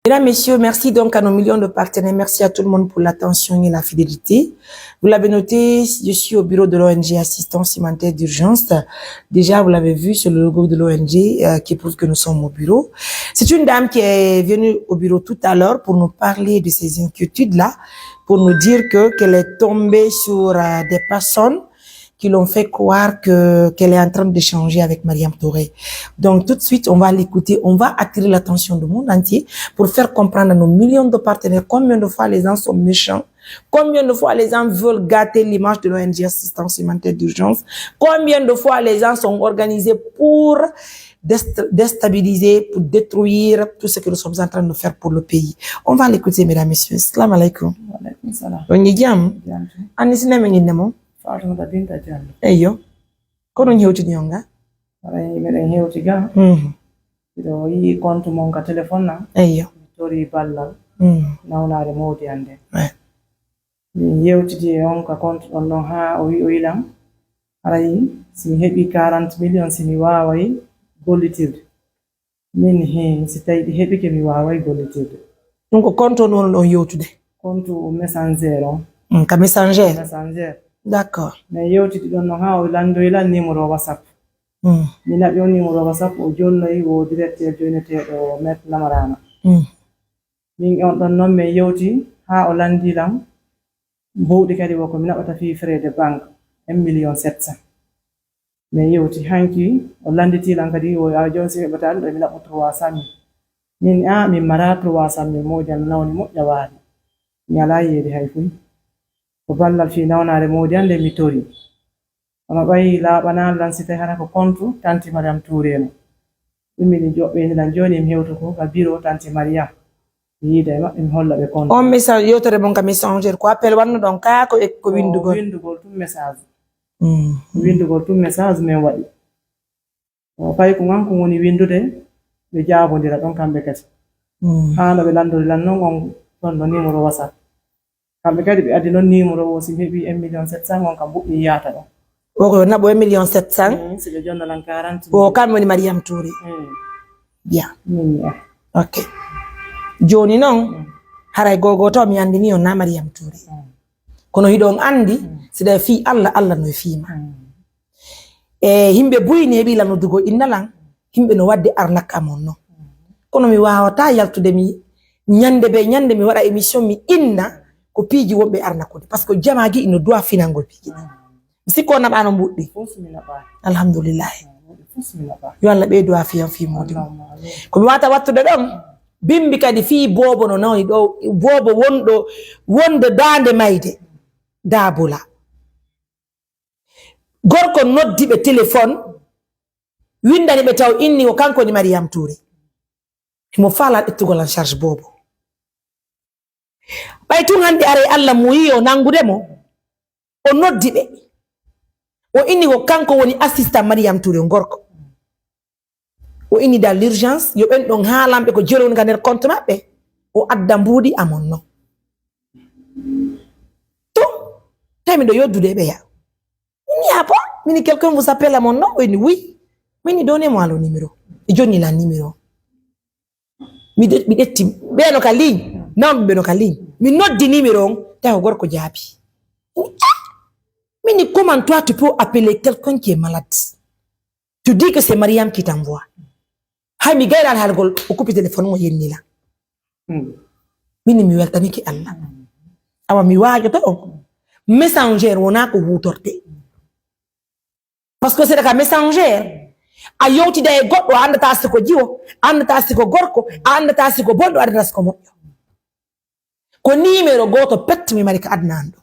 Mesdames, messieurs, merci donc à nos millions de partenaires. Merci à tout le monde pour l'attention et la fidélité. Vous l'avez noté, je suis au bureau de l'ONG Assistance Humanitaire d'Urgence. Déjà, vous l'avez vu sur le logo de l'ONG qui prouve que nous sommes au bureau. C'est une dame qui est venue au bureau tout à l'heure pour nous parler de ces inquiétudes-là, pour nous dire qu'elle est tombée sur des personnes qui l'ont fait croire qu'elle est en train d'échanger avec Mariam Touré. Donc tout de suite, on va l'écouter, on va attirer l'attention du monde entier pour faire comprendre à nos millions de partenaires combien de fois les gens sont méchants, combien de fois les gens veulent gâter l'image de l'ONG Assistance Humanitaire d'Urgence, combien de fois les gens sont organisés pour déstabiliser, pour détruire tout ce que nous sommes en train de faire pour le pays. On va l'écouter, mesdames, messieurs. Salam alaikum. Wa alaikum salam. On y jam. Anisina menginemo. Fatou Binta Diallo. Eyo. Kono nyewti nyonga. Ara yimɓe hewti ga. Miɗo yi compte mon ka téléphone na. Eyo. Tori ballal. Nawnare mawdi hande. Mi yewtidi on ka compte on ɗon ha o wi o yilan. Ara yi si mi heɓi 40 millions si mi waway gollitirde. Min si tawi ɗi heɓike mi waway gollitirde. Donc compte on ɗon yewtude. Compte messenger on. Ka messenger. Messenger. D'accord. Mais yewtidi ɗon no ha o landoyla numéro WhatsApp. Mi naɓi on numéro WhatsApp o jonnoyi o directeur joneteɗo Maître Lamarana. Min on ɗon noon min yewti ha o landilam mbowɗi kadi woko mi naɓata fi frais de banque 1,700,000. min yewti hanki o landitilam kadi o a joni si heɓata ɗum ɗo mi naɓa 300,000. Min min mara 300,000 moƴan nawni moƴƴa waali mi ala yeedi hay fuy ko ballal fi nawnare mawdi hande mi tori ono ɓayi laaɓana lansita hara ko compte tanti Mariam Touré no ɗum min joɓɓenilan joni mi hewto ko ka bureau tanti Mariam mi yiida e maɓɓe mi holla ɓe compte on message yewtere mon ka messenger ko appel wanno ɗon ka ko windugol tum message windugol tum message min waɗi o fayi ko ngan ko woni windude ɓe jaabodira ɗon kamɓe kadi haano ɓe landodilan noon on ɗon no numéro WhatsApp kamɓe kadi ɓe addi noon numéro o si mi heɓi 1,700,000 on kam ɓuɓɓi yahata ɗon oko naɓo 1,700,000 si ɓe jonnalan 40 o kamɓe woni Mariam Touré bien min ok joni noon haray gogo taw mi andini on na Mariam Touré kono hiɗon andi siɗa fi Allah Allah no fiima e himɓe buyni heɓi lanodugo innalan himɓe no wadde arnak amon non kono mi wawata yaltude mi ñande be ñande mi waɗa émission mi inna ko piiji wonɓe arnakude par ce que jamagi ino doit finangol piiji ɗi mi sikko naɓano mbuɗɗi alhamdulillah yo Allah ɓeydo a fiyan fi modi ko mi wata wattude ɗon bimbi kadi fi bobo no nawni ɗo bobo wonɗo wonde dande mayde daabula gorko noddi ɓe téléphone windani ɓe taw inni ko kanko ni Mariam Touré mo faala ɗettugol en charge bobo ɓay tun hande are Allah mo yi o nangude mo o noddi ɓe o inni ko kanko woni assistant Mariam Touré gorko o inni dans l'urgence yo ɓen ɗon haalamɓe ko joni woni ka nder compte maɓɓe o adda mbuuɗi amon non to tawi miɗo yoddude ɓe ya inni a bon mini quelqu'un vous appelle amon non o inni oui mini donnez-moi le numéro e jonni la numéro mi ɗetti ɓeeno ka ligne nawɓe ɓeeno ka ligne mi noddi numéro on tawi ko gorko jaabi mini comment toi tu peux appeler quelqu'un qui est malade tu dis que c'est Mariam qui t'envoie hay mi gayran halgol o coupi téléphone o yennila mini mi weltaniki Allah awa mi waajoto on messenger wona ko hutorte parce que c'est ka messenger a yewtida e goɗɗo a andata siko jiwo a andata siko gorko a andata siko bonɗo a andata siko moƴƴo ko numéro goto pet mi mari ka adnan ɗo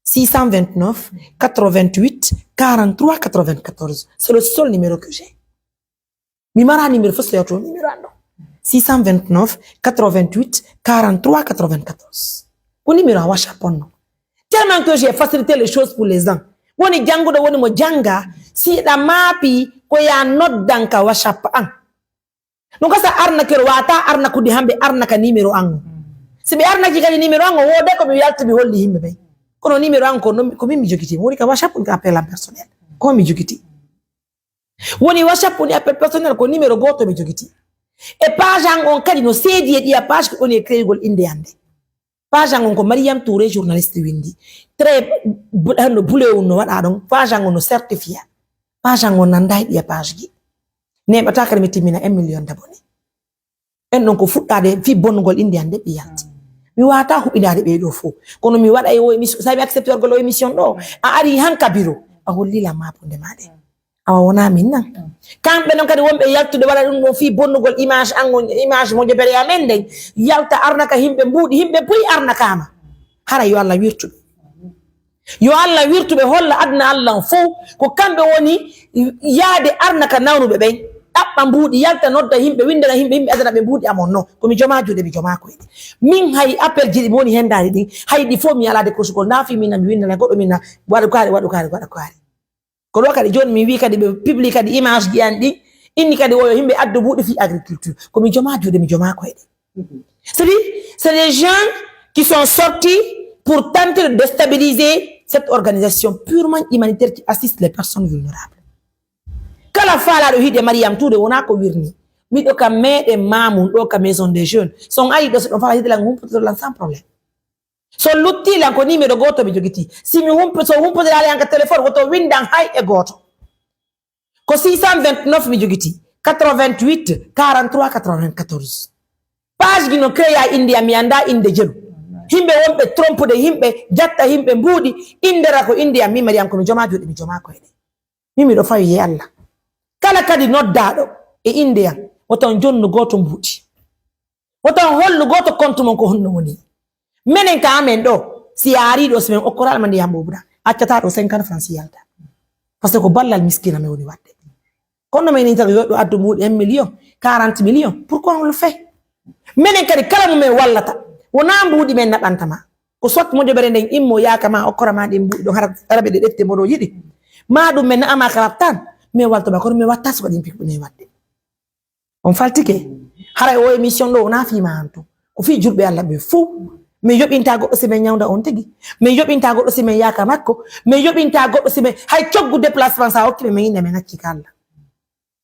629 88 43 94 c'est le seul numéro que j'ai mi mara numéro fof so yewto numéro an ɗo 629 88 43 94 ko numéro a WhatsApp on non tellement que j'ai facilité les choses pour les gens woni janguɗo woni mo janga siɗa maapi ko ya noddan ka WhatsApp an ɗum kasa arnakero wata arnakude hamɓe arnaka numéro an si ɓe arnaki kadi numéro an o wode ko mi yalta mi holli yimɓe ɓay kono numéro an ko min mi jogiti woni ka WhatsApp ko appel en personnel ko mi jogiti woni WhatsApp woni appel personnel ko numéro goto mi jogiti e page on kadi no seedi e dia page ko on créé gol inde ande page on ko Mariam Touré journaliste windi très no bulew no wada don page on no certifié page on nanda dia page gi ne bata kadi mitimina 1 million d'abonnés en non ko fuddade fi bonnugol inde ande bi yalti mi wata huɓidade ɓeɗo fo kono mi waɗa o émission sabi accepté orgol o émission ɗo a ari han kabiro a hollila mapunde maɗe awa wona min nan kamɓe noon kadi wonɓe yaltude waɗa ɗum ɗo fi bonnugol image an image mo jobere amen nden yalta arnaka himɓe mbuuɗi himɓe puyi arnakama hara yo Allah wirtuɓe yo Allah wirtuɓe holla adna Allah fo ko kamɓe woni yaade arnaka nawnuɓe ɓen ɗaɓɓa mbuuɗi yalta nodda himɓe windana himɓe adana ɓe mbuuɗi amon non komi joma juuɗe mi joma koyɗe min hay appel ji ɗi mi woni hendade ɗin hay ɗi fof mi alade kosugol nafi mina mi windana goɗɗo mina waɗa kaari waɗa kaari ko ɗo kadi joni mi wi kadi ɓe publie kadi image ji an ɗi inni kadi oyo yimɓe addu mbuuɗi fi agriculture komi joma juuɗe mi joma koyɗe c'est des gens qui sont sortis pour tenter de déstabiliser cette organisation purement humanitaire qui assiste les personnes vulnérables kala faalaɗo hiide Mariam Touré wona ko wirni miɗo kam meɗen mamum ɗo ka maison des jeunes son ari ɗo so ɗon faala hidelan humpotolan sans probléme so luttilan ko numéro goto mi jogiti si mi so humpotirali an ka téléphone woto windan hay e goto ko 629 mi jogiti 88 43 94 page gi no créa india mi anda inde jelu himɓe wonɓe trompude himɓe jatta himɓe mbuuɗi indera ko india mi Mariam ko mi joma juuɗe mi joma koyɗe mimiɗo fawi ye Allah kala kadi noddaɗo e inde yan woton jonnu goto mbuuɗi woton hollu goto compte mon ko honno woni menen ka amen ɗo si ari ɗo simen okkoral ma ndiyam bobuɗa accata ɗo 50 francs yalta par ce que ko ballal miskina me woni wadde kono men inta yoɗɗo addu mbuuɗi 1 million 40 millions pourquoi on le fait menen kadi kala mumen wallata wona mbuuɗi men naɓantama ko soit mo jobere nden immo yakama okkorama ɗin mbuuɗi ɗo haraɓe ɗe ɗette mboɗo yiɗi ma ɗum men naama kalab tan mais walto ba kono mi watta so ɗin piɓɓune wadde on faltike hara o émission ɗo wona fima han to ko fi julɓe Allah ɓe fou mi yoɓinta goɗɗo simen ñawda on tigi mi yoɓinta goɗɗo simen yaka makko mi yoɓinta goɗɗo simen hay coggu déplacement sa hokkime min inde min ngacci ka Allah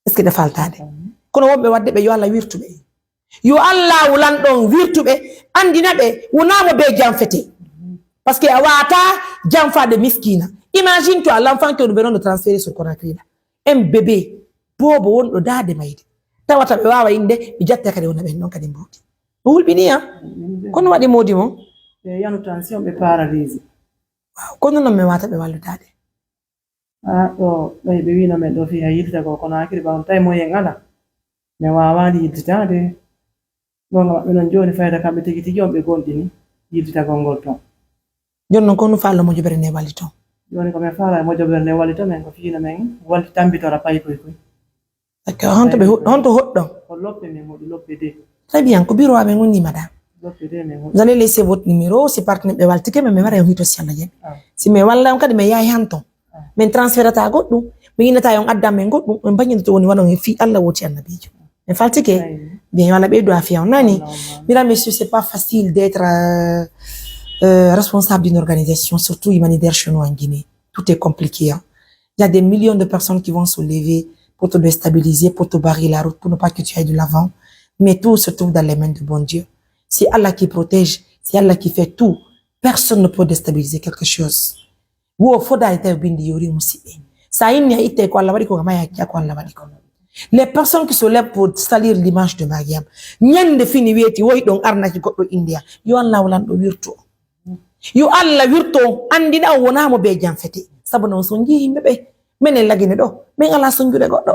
est ce que ɗe faltade kono wonɓe wadde ɓe yo Allah wirtuɓe yo Allah wulan ɗon wirtuɓe andina ɓe wonamo be janfete parce que a wata janfade miskina imagine toi l'enfant que nous venons de transférer sur Conakry là un bébé bobo wonɗo dade mayde tawata ɓe wawa inde mi jatta kadi wona ɓen noon kadi mbawdi o hulɓini ha kono waɗi modi mo ɓe yanu tension ɓe paralyse waaw kono noon mi wata ɓe walludade ɗo ɓe wino men ɗo fi ha yilta ko kono hakkille ɓawon tawi moyen ala mi wawani yiltitade gonga maɓɓe noon joni fayda kamɓe tigi tigi on ɓe gonɗini yiltitagol ngol ton joni noon kono fallo mojobere nde walli ton joni komin faala e mojobere nde walli to men ko fiino men walli tambitora payi koy koy d'accord honto hoɗɗon ko loppe men hoɗi loppe de très bien ko bureau amen wonni madame loppe de men hoɗi vous allez laisser votre numéro si partenaire ɓe waltike men mi wara on hito si Allah jaɓi si mi walla on kadi mi yahi han ton min transférata goɗɗum mi innata on addan men goɗɗum min bañinto woni waɗon e fi Allah woti annabijo min faltike bien wala ɓeydo a fiya on nani mesdames messieurs c'est pas facile d'être responsable d'une organisation, surtout humanitaire chez nous en Guinée. Tout est compliqué. Hein. Il y a des millions de personnes qui vont se lever pour te déstabiliser, pour te barrer la route, pour ne pas que tu ailles de l'avant. Mais tout se trouve dans les mains du bon Dieu. C'est Allah qui protège, c'est Allah qui fait tout. Personne ne peut déstabiliser quelque chose. Les personnes qui se lèvent pour salir l'image de Mariam, yo Allah wirto andina o wonamo be janfete sabu non son jii himɓe ɓe minen lagine ɗo min ala sonjude goɗɗo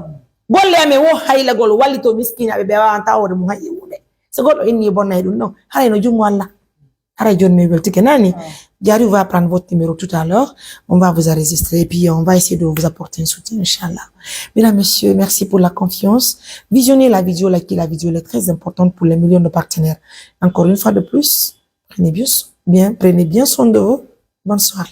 golle amen wo haylagol wallito miskinaɓe ɓe wawan tawode mum hay wuuɗe so goɗɗo inni bonnay ɗum ɗon haray no jungo Allah haray joni mi weltike nani Diary va prendre votre numéro tout à l'heure on va vous enregistrer et puis on va essayer de vous apporter un soutien inchallah. Mesdames, messieurs, merci pour la confiance. Visionnez la vidéo, likez la vidéo, elle est très importante pour les millions de partenaires. Encore une fois de plus, prenez bien soin de vous. Bonne soirée.